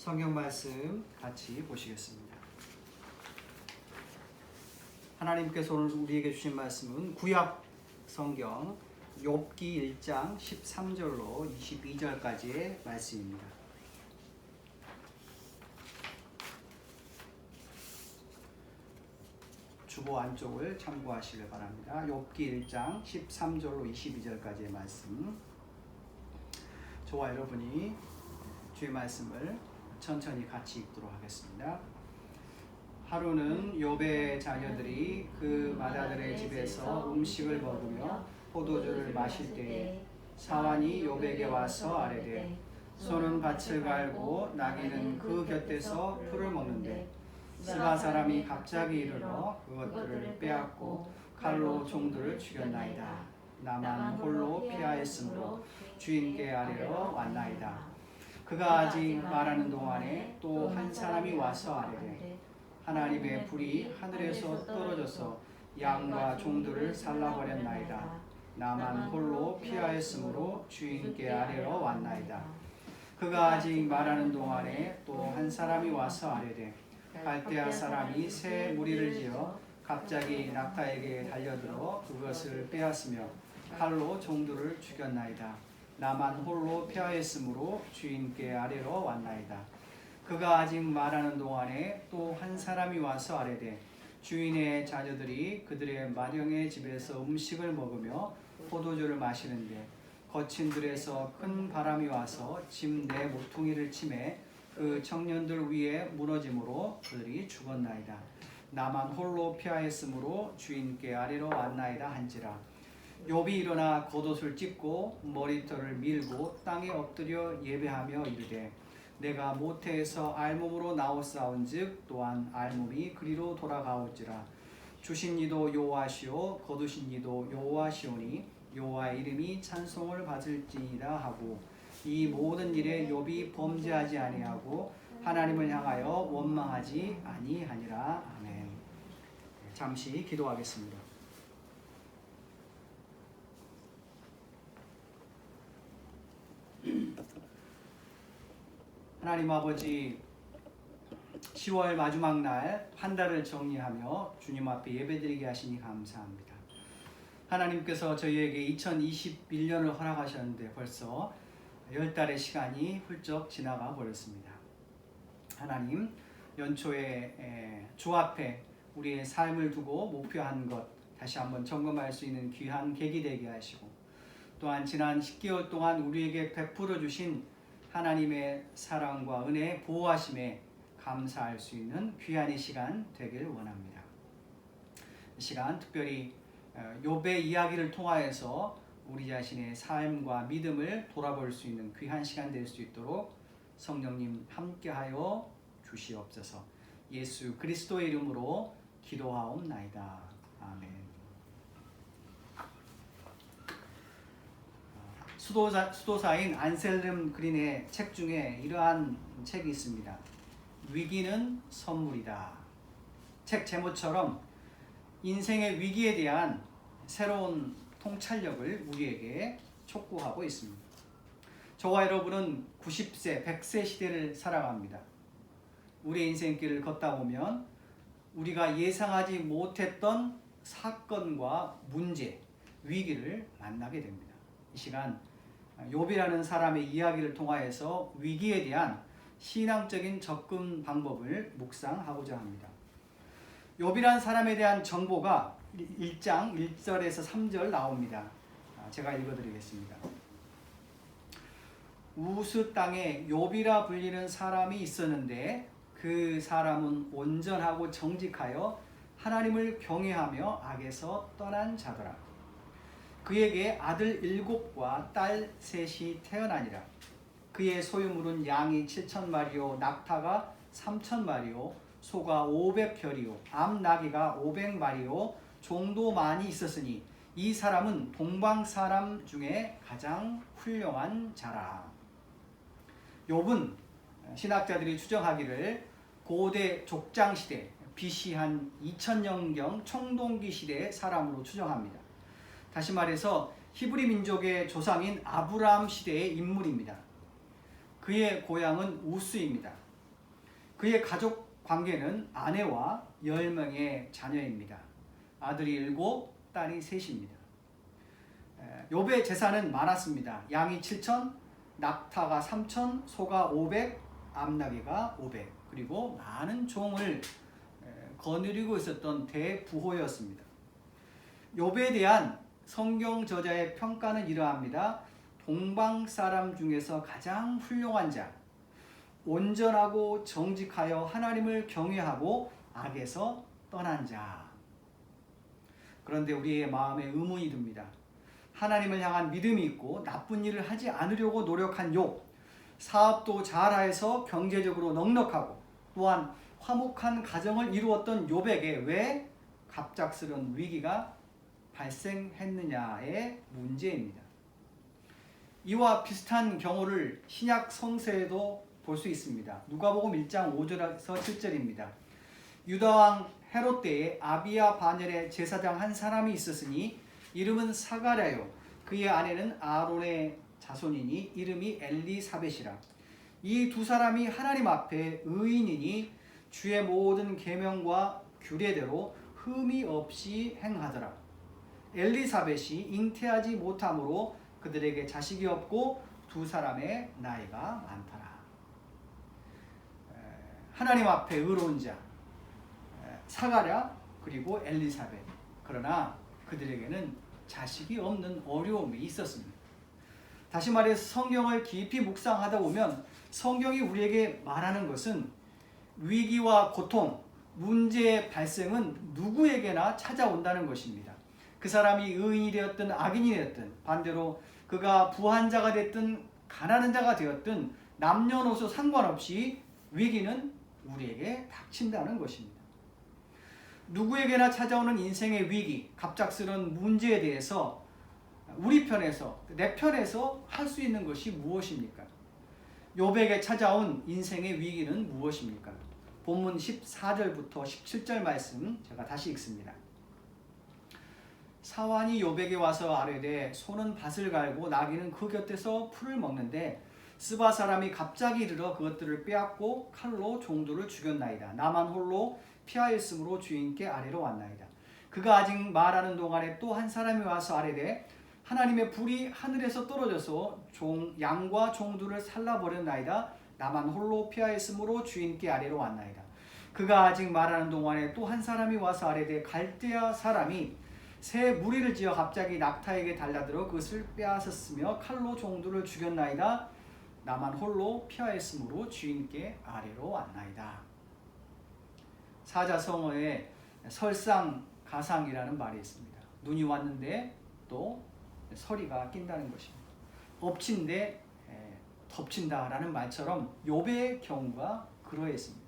성경 말씀 같이 보시겠습니다. 하나님께서 오늘 우리에게 주신 말씀은 구약 성경 욥기 1장 13절로 22절까지의 말씀입니다. 주보 안쪽을 참고하시길 바랍니다. 욥기 1장 13절로 22절까지의 말씀. 저와 여러분이 주의 말씀을 천천히 같이 읽도록 하겠습니다. 하루는 욥의 자녀들이 그 마다들의 집에서 음식을 먹으며 포도주를 마실 때에 사환이 욥에게 와서 아뢰되 소는 밭을 갈고 나귀는 그 곁에서 풀을 먹는데 스바 사람이 갑자기 이르러 그것들을 빼앗고 칼로 종들을 죽였나이다. 나만 홀로 피하였으므로 주인께 아뢰러 왔나이다. 그가 아직 말하는 동안에 또 한 사람이 와서 아뢰되 하나님의 불이 하늘에서 떨어져서 양과 종들을 살라버렸나이다. 나만 홀로 피하였으므로 주인께 아뢰러 왔나이다. 그가 아직 말하는 동안에 또 한 사람이 와서 아뢰되 갈대아 사람이 새 무리를 지어 갑자기 낙타에게 달려들어 그것을 빼앗으며 칼로 종들을 죽였나이다. 나만 홀로 피하였으므로 주인께 아뢰러 왔나이다. 그가 아직 말하는 동안에 또 한 사람이 와서 아뢰되 주인의 자녀들이 그들의 마령의 집에서 음식을 먹으며 포도주를 마시는데 거친 들에서 큰 바람이 와서 집 내 모퉁이를 치매 그 청년들 위에 무너짐으로 그들이 죽었나이다. 나만 홀로 피하였으므로 주인께 아뢰러 왔나이다 한지라. 욥이 일어나 겉옷을 찢고 머리털을 밀고 땅에 엎드려 예배하며 이르되 내가 모태에서 알몸으로 나오사온즉 또한 알몸이 그리로 돌아가올지라. 주신 이도 여호와시오 거두신 이도 여호와시오니 여호와의 이름이 찬송을 받을지니라 하고 이 모든 일에 욥이 범죄하지 아니하고 하나님을 향하여 원망하지 아니하니라. 아멘. 잠시 기도하겠습니다. 하나님 아버지, 10월 마지막 날 한 달을 정리하며 주님 앞에 예배드리게 하시니 감사합니다. 하나님께서 저희에게 2021년을 허락하셨는데 벌써 10달의 시간이 훌쩍 지나가 버렸습니다. 하나님, 연초에 주 앞에 우리의 삶을 두고 목표한 것 다시 한번 점검할 수 있는 귀한 계기 되게 하시고 또한 지난 10개월 동안 우리에게 베풀어 주신 하나님의 사랑과 은혜, 보호하심에 감사할 수 있는 귀한 이 시간 되길 원합니다. 이 시간 특별히 욥의 이야기를 통하여서 우리 자신의 삶과 믿음을 돌아볼 수 있는 귀한 시간 될 수 있도록 성령님 함께하여 주시옵소서. 예수 그리스도의 이름으로 기도하옵나이다. 아멘. 수도사인 안셀름 그린의 책 중에 이러한 책이 있습니다. 위기는 선물이다. 책 제목처럼 인생의 위기에 대한 새로운 통찰력을 우리에게 촉구하고 있습니다. 저와 여러분은 90세, 100세 시대를 살아갑니다. 우리의 인생길을 걷다 보면 우리가 예상하지 못했던 사건과 문제, 위기를 만나게 됩니다. 이 시간 욥이라는 사람의 이야기를 통하여서 위기에 대한 신앙적인 접근 방법을 묵상하고자 합니다. 욥이라는 사람에 대한 정보가 1장 1절에서 3절 나옵니다. 제가 읽어드리겠습니다. 우스 땅에 욥이라 불리는 사람이 있었는데 그 사람은 온전하고 정직하여 하나님을 경외하며 악에서 떠난 자더라. 그에게 아들 7과 딸 3이 태어나니라. 그의 소유물은 양이 7,000마리요 낙타가 3,000마리요 소가 500혈이요 암나귀가 500마리요 종도 많이 있었으니 이 사람은 동방 사람 중에 가장 훌륭한 자라. 욥은 신학자들이 추정하기를 고대 족장시대 BC 한 2000년경 청동기 시대의 사람으로 추정합니다. 다시 말해서 히브리 민족의 조상인 아브라함 시대의 인물입니다. 그의 고향은 우스입니다. 그의 가족 관계는 아내와 10명의 자녀입니다. 아들이 7, 딸이 3입니다. 욥의 재산은 많았습니다. 양이 7천, 낙타가 3천, 소가 500, 암나귀가 500, 그리고 많은 종을 거느리고 있었던 대부호였습니다. 욥에 대한 성경 저자의 평가는 이러합니다. 동방 사람 중에서 가장 훌륭한 자, 온전하고 정직하여 하나님을 경외하고 악에서 떠난 자. 그런데 우리의 마음에 의문이 듭니다. 하나님을 향한 믿음이 있고 나쁜 일을 하지 않으려고 노력한 욥, 사업도 잘해서 경제적으로 넉넉하고 또한 화목한 가정을 이루었던 욥에게 왜 갑작스러운 위기가 발생했느냐의 문제입니다. 이와 비슷한 경우를 신약 성서에도 볼 수 있습니다. 누가복음 1장 5절에서 7절입니다. 유다왕 헤롯 때에 아비야 반열의 제사장 한 사람이 있었으니 이름은 사가랴요, 그의 아내는 아론의 자손이니 이름이 엘리사벳이라. 이 두 사람이 하나님 앞에 의인이니 주의 모든 계명과 규례대로 흠이 없이 행하더라. 엘리사벳이 잉태하지 못함으로 그들에게 자식이 없고 두 사람의 나이가 많더라. 하나님 앞에 의로운 자 사가랴 그리고 엘리사벳, 그러나 그들에게는 자식이 없는 어려움이 있었습니다. 다시 말해서 성경을 깊이 묵상하다 보면 성경이 우리에게 말하는 것은 위기와 고통, 문제의 발생은 누구에게나 찾아온다는 것입니다. 그 사람이 의인이 되었든 악인이 되었든, 반대로 그가 부한 자가 됐든 가난한 자가 되었든 남녀노소 상관없이 위기는 우리에게 닥친다는 것입니다. 누구에게나 찾아오는 인생의 위기, 갑작스러운 문제에 대해서 우리 편에서, 내 편에서 할 수 있는 것이 무엇입니까? 욥에게 찾아온 인생의 위기는 무엇입니까? 본문 14절부터 17절 말씀 제가 다시 읽습니다. 사환이 욥에게 와서 아뢰되 소는 밭을 갈고 나귀는 그 곁에서 풀을 먹는데 스바 사람이 갑자기 이르러 그것들을 빼앗고 칼로 종들을 죽였나이다. 나만 홀로 피하였으므로 주인께 아래로 왔나이다. 그가 아직 말하는 동안에 또 한 사람이 와서 아뢰되 하나님의 불이 하늘에서 떨어져서 양과 종들을 살라버렸나이다. 나만 홀로 피하였으므로 주인께 아래로 왔나이다. 그가 아직 말하는 동안에 또 한 사람이 와서 아뢰되 갈대아 사람이 새 무리를 지어 갑자기 낙타에게 달라들어 그것을 빼앗았으며 칼로 종들을 죽였나이다. 나만 홀로 피하였으므로 주인께 아래로 왔나이다. 사자성어에 설상가상이라는 말이 있습니다. 눈이 왔는데 또 서리가 낀다는 것입니다. 엎친데 덮친다라는 말처럼 욥의 경우가 그러했습니다.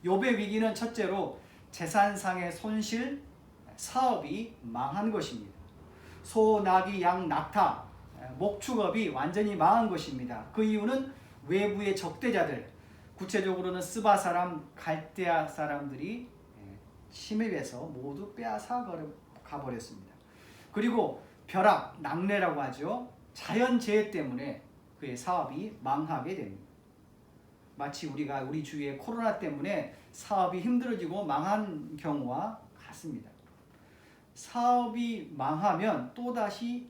욥의 위기는 첫째로 재산상의 손실, 사업이 망한 것입니다. 소, 나귀, 양, 낙타, 목축업이 완전히 망한 것입니다. 그 이유는 외부의 적대자들, 구체적으로는 스바 사람, 갈대아 사람들이 침입해서 모두 빼앗아 가버렸습니다. 그리고 벼락, 낙뢰라고 하죠. 자연재해 때문에 그의 사업이 망하게 됩니다. 마치 우리가 우리 주위에 코로나 때문에 사업이 힘들어지고 망한 경우와 같습니다. 사업이 망하면 또다시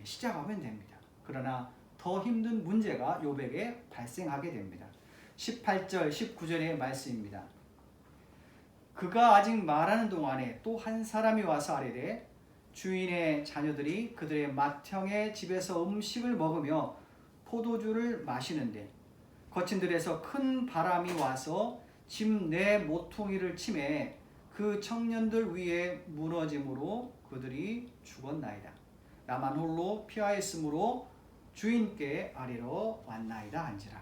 시작하면 됩니다. 그러나 더 힘든 문제가 욥에게 발생하게 됩니다. 18절, 19절의 말씀입니다. 그가 아직 말하는 동안에 또 한 사람이 와서 아뢰되 주인의 자녀들이 그들의 맏형의 집에서 음식을 먹으며 포도주를 마시는데 거친 들에서 큰 바람이 와서 집 내 모퉁이를 치매 그 청년들 위에 무너짐으로 그들이 죽었나이다. 나만 홀로 피하였으므로 주인께 아래로 왔나이다 한지라.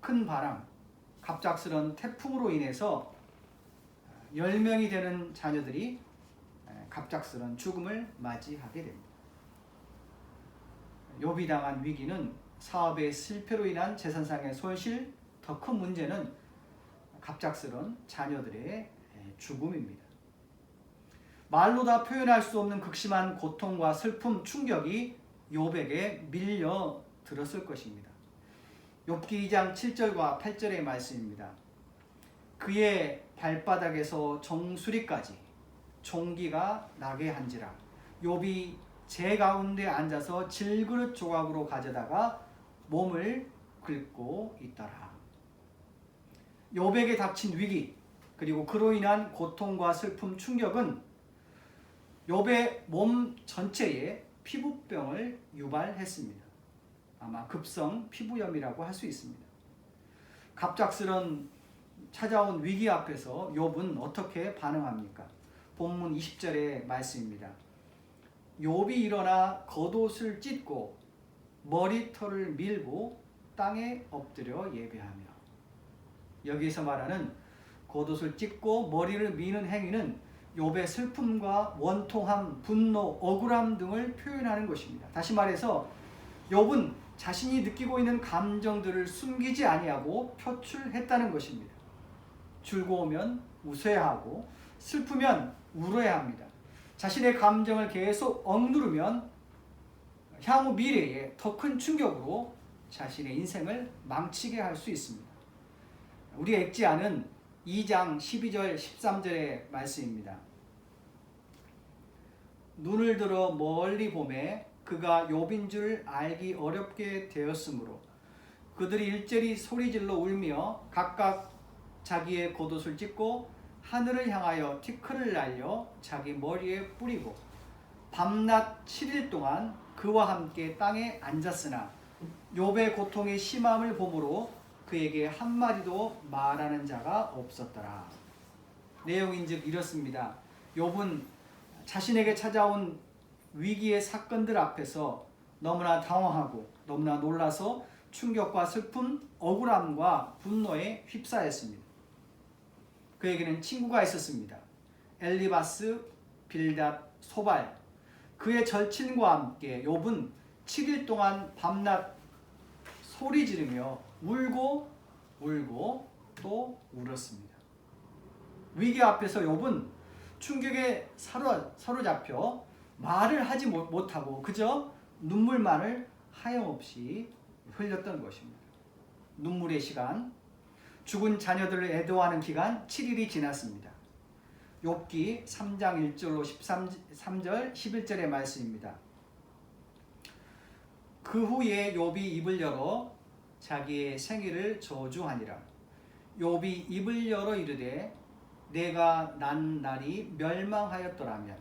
큰 바람, 갑작스런 태풍으로 인해서 10명이 되는 자녀들이 갑작스런 죽음을 맞이하게 됩니다. 욥이 당한 위기는 사업의 실패로 인한 재산상의 손실, 더 큰 문제는 갑작스런 자녀들의 죽음입니다. 말로 다 표현할 수 없는 극심한 고통과 슬픔, 충격이 욥에게 밀려 들었을 것입니다. 욥기 2장 7절과 8절의 말씀입니다. 그의 발바닥에서 정수리까지 종기가 나게 한지라. 욥이 제 가운데 앉아서 질그릇 조각으로 가져다가 몸을 긁고 있더라. 욥에게 닥친 위기 그리고 그로 인한 고통과 슬픔, 충격은 욥의 몸 전체에 피부병을 유발했습니다. 아마 급성 피부염이라고 할 수 있습니다. 갑작스런 찾아온 위기 앞에서 욥은 어떻게 반응합니까? 본문 20절의 말씀입니다. 욥이 일어나 겉옷을 찢고 머리털을 밀고 땅에 엎드려 예배하며. 여기서 말하는 겉옷을 찢고 머리를 미는 행위는 욥의 슬픔과 원통함, 분노, 억울함 등을 표현하는 것입니다. 다시 말해서 욥은 자신이 느끼고 있는 감정들을 숨기지 아니하고 표출했다는 것입니다. 즐거우면 웃어야 하고 슬프면 울어야 합니다. 자신의 감정을 계속 억누르면 향후 미래에 더 큰 충격으로 자신의 인생을 망치게 할 수 있습니다. 우리가 읽지 않은 2장 12절 13절의 말씀입니다. 눈을 들어 멀리 보매 그가 욥인 줄 알기 어렵게 되었으므로 그들이 일제히 소리질러 울며 각각 자기의 겉옷을 찢고 하늘을 향하여 티끌을 날려 자기 머리에 뿌리고 밤낮 7일 동안 그와 함께 땅에 앉았으나 욥의 고통이 심함을 보므로 그에게 한마디도 말하는 자가 없었더라. 내용인즉 이렇습니다. 욥은 자신에게 찾아온 위기의 사건들 앞에서 너무나 당황하고 너무나 놀라서 충격과 슬픔, 억울함과 분노에 휩싸였습니다. 그에게는 친구가 있었습니다. 엘리바스, 빌닷, 소발. 그의 절친과 함께 욥은 7일 동안 밤낮 소리 지르며 울고 또 울었습니다. 위기 앞에서 욥은 충격에 사로잡혀 말을 하지 못하고 그저 눈물만을 하염없이 흘렸던 것입니다. 눈물의 시간, 죽은 자녀들을 애도하는 기간 7일이 지났습니다. 욥기 3장 1절로 13절 11절의 말씀입니다. 그 후에 욥이 입을 열어 자기의 생일을 저주하니라. 욥이 입을 열어 이르되 내가 난 날이 멸망하였더라면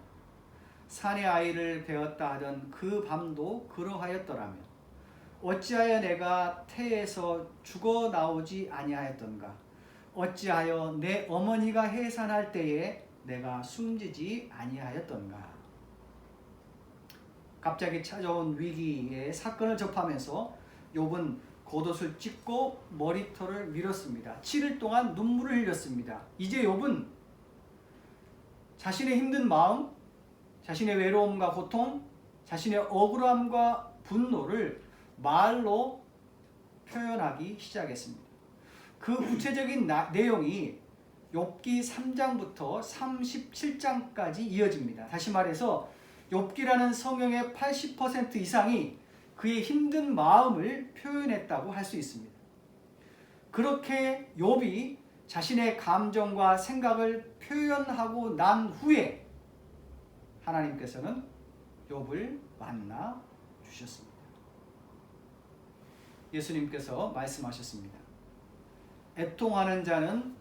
산의 아이를 베었다 하던 그 밤도 그러하였더라면 어찌하여 내가 태에서 죽어 나오지 아니하였던가. 어찌하여 내 어머니가 해산할 때에 내가 숨지지 아니하였던가. 갑자기 찾아온 위기의 사건을 접하면서 욥은 겉옷을 찢고 머리털을 밀었습니다. 7일 동안 눈물을 흘렸습니다. 이제 욥은 자신의 힘든 마음, 자신의 외로움과 고통, 자신의 억울함과 분노를 말로 표현하기 시작했습니다. 그 구체적인 내용이 욥기 3장부터 37장까지 이어집니다. 다시 말해서 욥기라는 성경의 80% 이상이 그의 힘든 마음을 표현했다고 할 수 있습니다. 그렇게 욥이 자신의 감정과 생각을 표현하고 난 후에 하나님께서는 욥을 만나 주셨습니다. 예수님께서 말씀하셨습니다. 애통하는 자는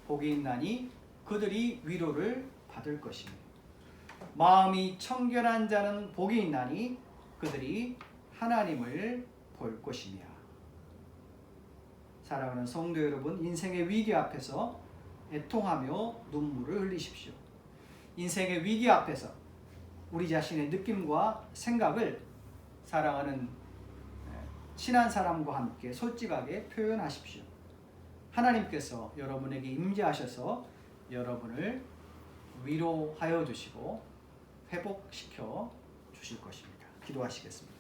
복이 있나니 그들이 위로를 받을 것이며 마음이 청결한 자는 복이 있나니 그들이 하나님을 볼 것이며. 사랑하는 성도 여러분, 인생의 위기 앞에서 애통하며 눈물을 흘리십시오. 인생의 위기 앞에서 우리 자신의 느낌과 생각을 사랑하는 친한 사람과 함께 솔직하게 표현하십시오. 하나님께서 여러분에게 임재하셔서 여러분을 위로하여 주시고 회복시켜 주실 것입니다. 기도하시겠습니다.